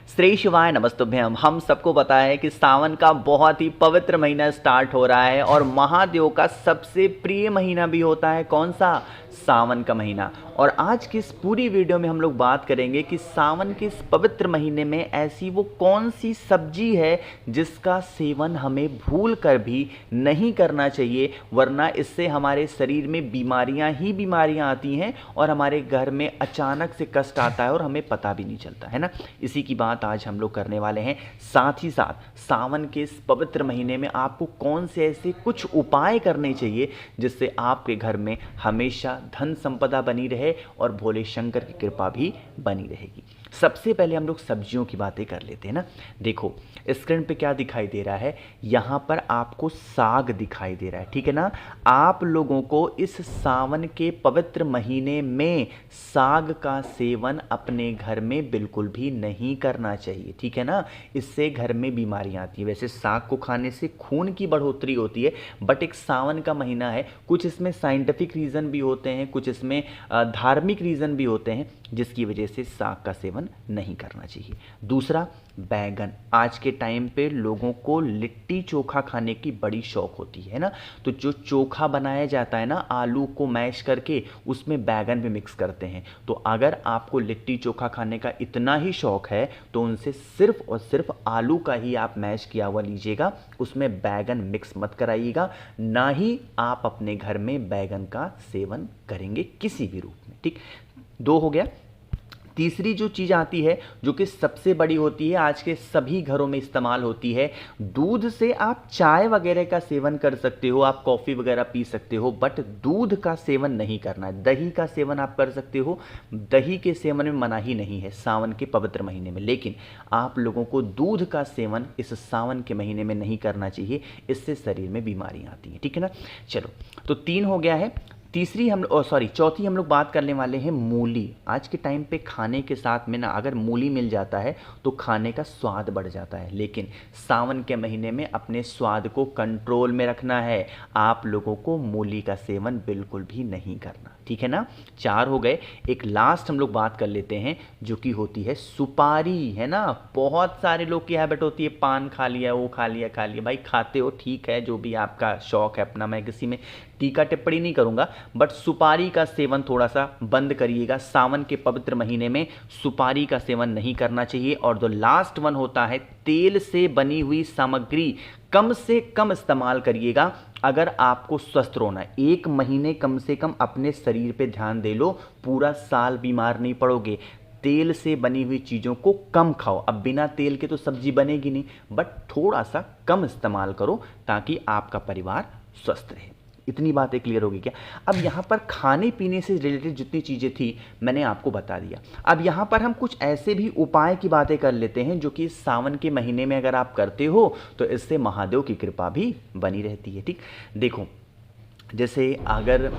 श्री शिवाय नमस्तुभ्यम। हम सबको पता है कि सावन का बहुत ही पवित्र महीना स्टार्ट हो रहा है और महादेव का सबसे प्रिय महीना भी होता है। कौन सा? सावन का महीना। और आज की इस पूरी वीडियो में हम लोग बात करेंगे कि सावन के इस पवित्र महीने में ऐसी वो कौन सी सब्जी है जिसका सेवन हमें भूल कर भी नहीं करना चाहिए, वरना इससे हमारे शरीर में बीमारियां ही बीमारियां आती हैं और हमारे घर में अचानक से कष्ट आता है और हमें पता भी नहीं चलता है ना। इसी की बात आज हम लोग करने वाले हैं। साथ ही साथ सावन के इस पवित्र महीने में आपको कौन से ऐसे कुछ उपाय करने चाहिए जिससे आपके घर में हमेशा धन संपदा बनी रहे और भोले शंकर की कृपा भी बनी रहेगी। सबसे पहले हम लोग सब्जियों की बातें कर लेते हैं ना। देखो स्क्रीन पे क्या दिखाई दे रहा है, यहाँ पर आपको साग दिखाई दे रहा है, ठीक है ना। आप लोगों को इस सावन के पवित्र महीने में साग का सेवन अपने घर में बिल्कुल भी नहीं करना चाहिए, ठीक है ना। इससे घर में बीमारियां आती है। वैसे साग को खाने से खून की बढ़ोतरी होती है, बट एक सावन का महीना है, कुछ इसमें साइंटिफिक रीज़न भी होते हैं, कुछ इसमें धार्मिक रीज़न भी होते हैं जिसकी वजह से साग का सेवन नहीं करना चाहिए। दूसरा, बैगन। आज के टाइम पे लोगों को लिट्टी चोखा खाने की बड़ी शौक होती है ना। तो जो चोखा बनाया जाता है ना, आलू को मैश करके उसमें बैगन भी मिक्स करते हैं। तो अगर आपको लिट्टी चोखा खाने का इतना ही शौक है तो उनसे सिर्फ और सिर्फ आलू का ही आप मैश किया हुआ लीजिएगा, उसमें बैगन मिक्स मत कराइएगा। ना ही आप अपने घर में बैगन का सेवन करेंगे किसी भी रूप में, ठीक। दो हो गया। तीसरी जो चीज़ आती है जो कि सबसे बड़ी होती है, आज के सभी घरों में इस्तेमाल होती है। दूध से आप चाय वगैरह का सेवन कर सकते हो, आप कॉफ़ी वगैरह पी सकते हो, बट दूध का सेवन नहीं करना है। दही का सेवन आप कर सकते हो, दही के सेवन में मना ही नहीं है सावन के पवित्र महीने में, लेकिन आप लोगों को दूध का सेवन इस सावन के महीने में नहीं करना चाहिए, इससे शरीर में बीमारियाँ आती हैं, ठीक है ना। चलो, तो 3 हो गया है। चौथी हम लोग बात करने वाले हैं मूली। आज के टाइम पे खाने के साथ में ना अगर मूली मिल जाता है तो खाने का स्वाद बढ़ जाता है, लेकिन सावन के महीने में अपने स्वाद को कंट्रोल में रखना है। आप लोगों को मूली का सेवन बिल्कुल भी नहीं करना, ठीक है ना। 4 हो गए। एक लास्ट हम लोग बात कर लेते हैं जो कि होती है सुपारी, है ना। बहुत सारे लोग की हैबिट होती है, पान खा लिया, वो खा लिया, भाई खाते हो ठीक है, जो भी आपका शौक है अपना, मैं किसी में टीका टिप्पणी नहीं करूंगा, बट सुपारी का सेवन थोड़ा सा बंद करिएगा। सावन के पवित्र महीने में सुपारी का सेवन नहीं करना चाहिए। और जो लास्ट वन होता है, तेल से बनी हुई सामग्री कम से कम इस्तेमाल करिएगा अगर आपको स्वस्थ रहना है। 1 महीने कम से कम अपने शरीर पे ध्यान दे लो, पूरा साल बीमार नहीं पड़ोगे। तेल से बनी हुई चीज़ों को कम खाओ। अब बिना तेल के तो सब्जी बनेगी नहीं, बट थोड़ा सा कम इस्तेमाल करो ताकि आपका परिवार स्वस्थ रहे। इतनी बातें क्लियर होगी क्या? अब यहाँ पर खाने पीने से रिलेटेड जितनी चीज़ें थी मैंने आपको बता दिया। अब यहाँ पर हम कुछ ऐसे भी उपाय की बातें कर लेते हैं जो कि सावन के महीने में अगर आप करते हो तो इससे महादेव की कृपा भी बनी रहती है, ठीक। देखो, जैसे अगर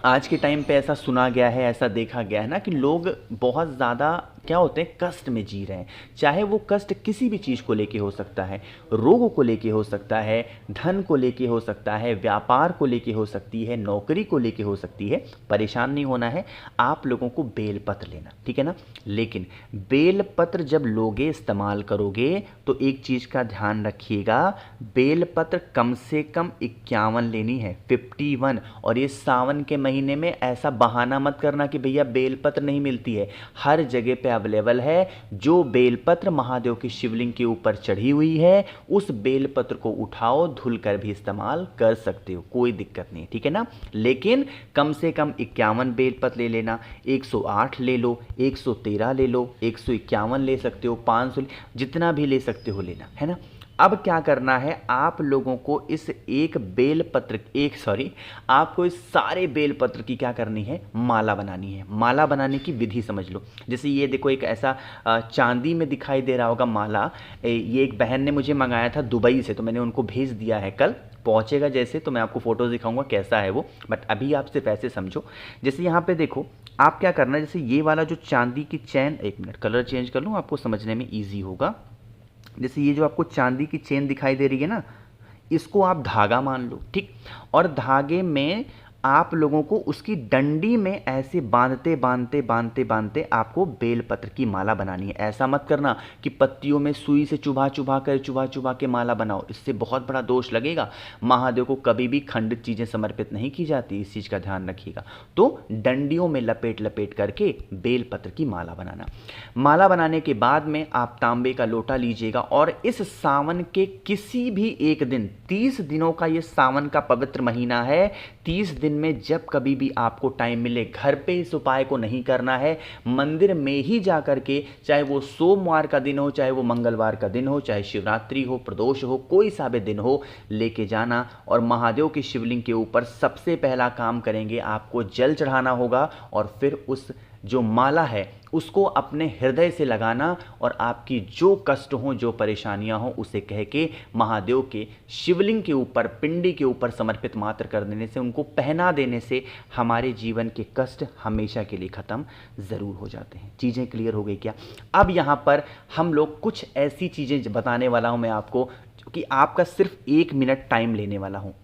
आज के टाइम पे ऐसा सुना गया है, ऐसा देखा गया है ना कि लोग बहुत ज़्यादा क्या होते हैं, कष्ट में जी रहे हैं। चाहे वो कष्ट किसी भी चीज़ को लेके हो सकता है, रोगों को लेके हो सकता है, धन को लेके हो सकता है, व्यापार को लेके हो सकती है, नौकरी को लेके हो सकती है। परेशान नहीं होना है, आप लोगों को बेलपत्र लेना, ठीक है ना। लेकिन बेलपत्र जब लोगे, इस्तेमाल करोगे, तो एक चीज़ का ध्यान रखिएगा, बेलपत्र कम से कम 51 लेनी है, 51। और ये सावन के महीने में ऐसा बहाना मत करना कि भैया बेलपत्र नहीं मिलती है, हर जगह पे अवेलेबल है। जो बेलपत्र महादेव की शिवलिंग के ऊपर चढ़ी हुई है, उस बेलपत्र को उठाओ, धुलकर भी इस्तेमाल कर सकते हो, कोई दिक्कत नहीं, ठीक है ना। लेकिन कम से कम 51 बेलपत्र ले लेना। 108 ले लो, 113 ले लो, 151 ले सकते हो, 500 जितना भी ले सकते हो लेना, है ना। अब क्या करना है, आप लोगों को आपको इस सारे बेलपत्र की क्या करनी है, माला बनानी है। माला बनाने की विधि समझ लो। जैसे ये देखो, एक ऐसा चांदी में दिखाई दे रहा होगा माला। ये एक बहन ने मुझे मंगाया था दुबई से, तो मैंने उनको भेज दिया है, कल पहुंचेगा जैसे तो मैं आपको फोटोज दिखाऊंगा कैसा है वो, बट अभी आप सिर्फ ऐसे समझो। जैसे यहाँ पे देखो, आप क्या करना है, जैसे ये वाला जो चांदी की चैन, 1 मिनट कलर चेंज कर लूँ, आपको समझने में ईजी होगा। जैसे ये जो आपको चांदी की चेन दिखाई दे रही है ना, इसको आप धागा मान लो, ठीक। और धागे में आप लोगों को उसकी डंडी में ऐसे बांधते बांधते बांधते बांधते आपको बेलपत्र की माला बनानी है। ऐसा मत करना कि पत्तियों में सुई से चुभा चुभा के माला बनाओ, इससे बहुत बड़ा दोष लगेगा। महादेव को कभी भी खंडित चीज़ें समर्पित नहीं की जाती, इस चीज़ का ध्यान रखिएगा। तो डंडियों में लपेट लपेट करके बेलपत्र की माला बनाना। माला बनाने के बाद में आप तांबे का लोटा लीजिएगा और इस सावन के किसी भी एक दिन, 30 दिनों का ये सावन का पवित्र महीना है, 30 दिन में जब कभी भी आपको टाइम मिले, घर पे इस उपाय को नहीं करना है, मंदिर में ही जा करके, चाहे वो सोमवार का दिन हो, चाहे वो मंगलवार का दिन हो, चाहे शिवरात्रि हो, प्रदोष हो, कोई सा भी दिन हो, लेके जाना और महादेव के शिवलिंग के ऊपर सबसे पहला काम करेंगे, आपको जल चढ़ाना होगा और फिर उस जो माला है उसको अपने हृदय से लगाना और आपकी जो कष्ट हो, जो परेशानियां हो, उसे कह के महादेव के शिवलिंग के ऊपर, पिंडी के ऊपर समर्पित मात्र कर देने से, उनको पहना देने से हमारे जीवन के कष्ट हमेशा के लिए ख़त्म ज़रूर हो जाते हैं। चीज़ें क्लियर हो गई क्या? अब यहाँ पर हम लोग कुछ ऐसी चीज़ें बताने वाला हूँ मैं आपको कि आपका सिर्फ 1 मिनट टाइम लेने वाला हूँ।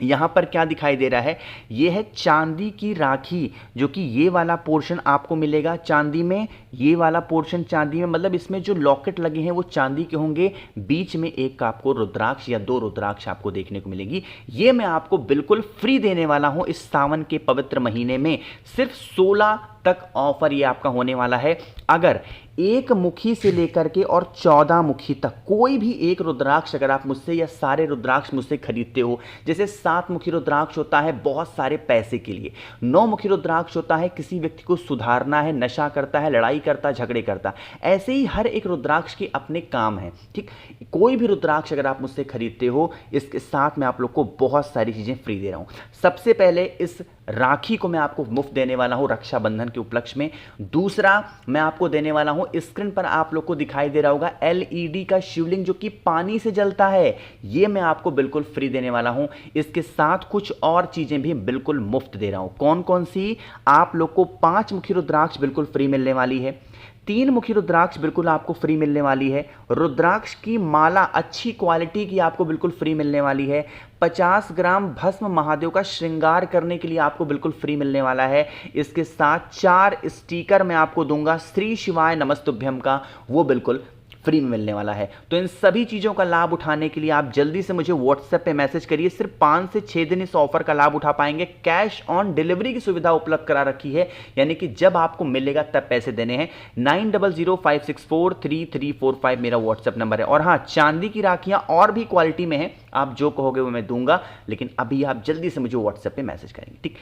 यहाँ पर क्या दिखाई दे रहा है? ये है चांदी की राखी, जो कि ये वाला पोर्शन आपको मिलेगा चांदी में, ये वाला पोर्शन चांदी में, मतलब इसमें जो लॉकेट लगे हैं वो चांदी के होंगे। बीच में एक आपको रुद्राक्ष या 2 रुद्राक्ष आपको देखने को मिलेगी। ये मैं आपको बिल्कुल फ्री देने वाला हूँ इस सावन के पवित्र महीने में। सिर्फ 16 तक ऑफर ये आपका होने वाला है। अगर 1 मुखी से लेकर के और 14 मुखी तक कोई भी एक रुद्राक्ष अगर आप मुझसे या सारे रुद्राक्ष मुझसे खरीदते हो, जैसे 7 मुखी रुद्राक्ष होता है बहुत सारे पैसे के लिए, 9 मुखी रुद्राक्ष होता है किसी व्यक्ति को सुधारना है, नशा करता है, लड़ाई करता है, झगड़े करता है, ऐसे ही हर एक रुद्राक्ष के अपने काम हैं। ठीक, कोई भी रुद्राक्ष अगर आप मुझसे खरीदते हो, इसके साथ मैं आप लोग को बहुत सारी चीज़ें फ्री दे रहा हूँ। सबसे पहले इस राखी को मैं आपको मुफ्त देने वाला हूं रक्षाबंधन के उपलक्ष्य में। दूसरा मैं आपको देने वाला हूं, स्क्रीन पर आप लोग को दिखाई दे रहा होगा, LED का शिवलिंग जो कि पानी से जलता है, ये मैं आपको बिल्कुल फ्री देने वाला हूं। इसके साथ कुछ और चीजें भी बिल्कुल मुफ्त दे रहा हूं। कौन कौन सी? आप लोग को 5 मुखी रुद्राक्ष बिल्कुल फ्री मिलने वाली है, 3 मुखी रुद्राक्ष बिल्कुल आपको फ्री मिलने वाली है, रुद्राक्ष की माला अच्छी क्वालिटी की आपको बिल्कुल फ्री मिलने वाली है, 50 ग्राम भस्म महादेव का श्रृंगार करने के लिए आपको बिल्कुल फ्री मिलने वाला है। इसके साथ 4 स्टिकर मैं आपको दूंगा श्री शिवाय नमस्तुभ्यम का, वो बिल्कुल फ्री में मिलने वाला है। तो इन सभी चीज़ों का लाभ उठाने के लिए आप जल्दी से मुझे व्हाट्सएप पे मैसेज करिए। सिर्फ 5 से 6 दिन इस ऑफर का लाभ उठा पाएंगे। कैश ऑन डिलीवरी की सुविधा उपलब्ध करा रखी है, यानी कि जब आपको मिलेगा तब पैसे देने हैं। 9005643345 मेरा व्हाट्सएप नंबर है। और हाँ, चांदी की राखियां और भी क्वालिटी में है, आप जो कहोगे वो मैं दूंगा, लेकिन अभी आप जल्दी से मुझे व्हाट्सएप पे मैसेज करेंगे। ठीक,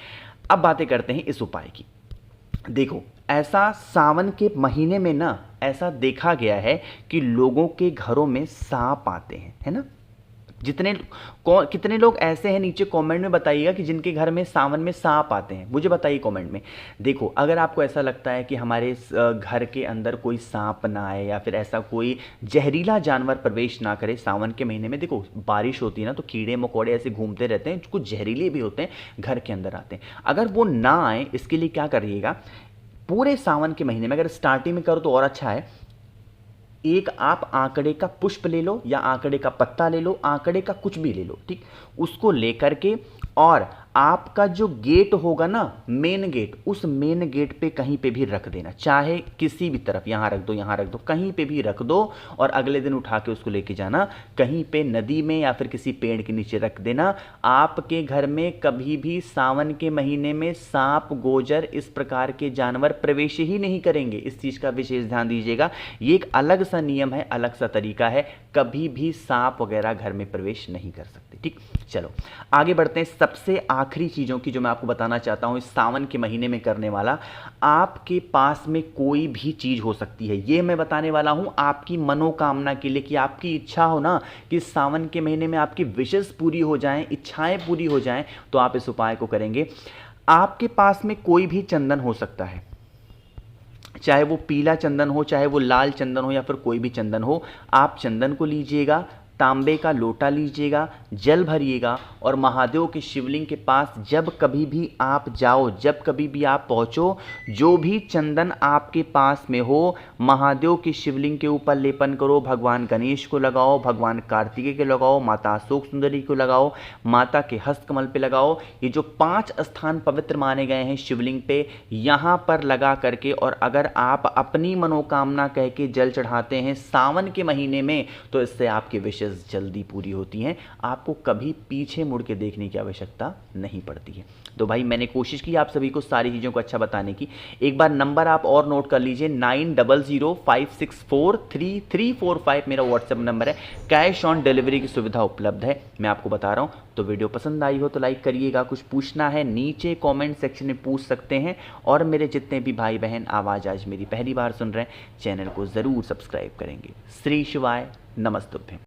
अब बातें करते हैं इस उपाय की। देखो, ऐसा सावन के महीने में ना ऐसा देखा गया है कि लोगों के घरों में सांप आते हैं, है ना? कितने लोग ऐसे हैं, नीचे कमेंट में बताइएगा कि जिनके घर में सावन में सांप आते हैं, मुझे बताइए कमेंट में। देखो, अगर आपको ऐसा लगता है कि हमारे घर के अंदर कोई सांप ना आए या फिर ऐसा कोई जहरीला जानवर प्रवेश ना करे सावन के महीने में, देखो बारिश होती है ना, तो कीड़े मकोड़े ऐसे घूमते रहते हैं, कुछ जहरीले भी होते हैं, घर के अंदर आते हैं। अगर वो ना आए, इसके लिए क्या करिएगा, पूरे सावन के महीने में अगर स्टार्टिंग में करो तो और अच्छा है, एक आप आंकड़े का पुष्प ले लो या आंकड़े का पत्ता ले लो, आंकड़े का कुछ भी ले लो, ठीक, उसको लेकर के और आपका जो गेट होगा ना, मेन गेट, उस मेन गेट पे कहीं पे भी रख देना, चाहे किसी भी तरफ, यहाँ रख दो, यहाँ रख दो, कहीं पे भी रख दो। और अगले दिन उठा के उसको लेके जाना कहीं पे नदी में या फिर किसी पेड़ के नीचे रख देना। आपके घर में कभी भी सावन के महीने में सांप, गोजर, इस प्रकार के जानवर प्रवेश ही नहीं करेंगे। इस चीज़ का विशेष ध्यान दीजिएगा। ये एक अलग सा नियम है, अलग सा तरीका है, कभी भी सांप वगैरह घर में प्रवेश नहीं कर सकते। ठीक, चलो आगे बढ़ते हैं। सबसे आखिरी चीज़ों की जो मैं आपको बताना चाहता हूं इस सावन के महीने में करने वाला, आपके पास में कोई भी चीज़ हो सकती है, ये मैं बताने वाला हूं आपकी मनोकामना के लिए, कि आपकी इच्छा हो ना कि सावन के महीने में आपकी विशेष पूरी हो जाएं, इच्छाएं पूरी हो जाएं, तो आप इस उपाय को करेंगे। आपके पास में कोई भी चंदन हो सकता है, चाहे वो पीला चंदन हो, चाहे वो लाल चंदन हो, या फिर कोई भी चंदन हो। आप चंदन को लीजिएगा, तांबे का लोटा लीजिएगा, जल भरिएगा और महादेव के शिवलिंग के पास जब कभी भी आप जाओ, जब कभी भी आप पहुँचो, जो भी चंदन आपके पास में हो महादेव के शिवलिंग के ऊपर लेपन करो। भगवान गणेश को लगाओ, भगवान कार्तिकेय को लगाओ, माता अशोक सुंदरी को लगाओ, माता के हस्तकमल पे लगाओ। ये जो 5 स्थान पवित्र माने गए हैं शिवलिंग पे, यहाँ पर लगा करके, और अगर आप अपनी मनोकामना कह के जल चढ़ाते हैं सावन के महीने में, तो इससे आपकी विशेष जल्दी पूरी होती हैं। आपको कभी पीछे मुड़ के देखने की आवश्यकता नहीं पड़ती है। तो भाई मैंने कोशिश की आप सभी को सारी चीज़ों को अच्छा बताने की। एक बार नंबर आप और नोट कर लीजिए, 9005643345 मेरा व्हाट्सएप नंबर है। कैश ऑन डिलीवरी की सुविधा उपलब्ध है, मैं आपको बता रहा हूँ। तो वीडियो पसंद आई हो तो लाइक करिएगा, कुछ पूछना है नीचे कमेंट सेक्शन में पूछ सकते हैं। और मेरे जितने भी भाई बहन आवाज़ आज मेरी पहली बार सुन रहे हैं, चैनल को ज़रूर सब्सक्राइब करेंगे। श्री शिवाय, नमस्तुभ्यं।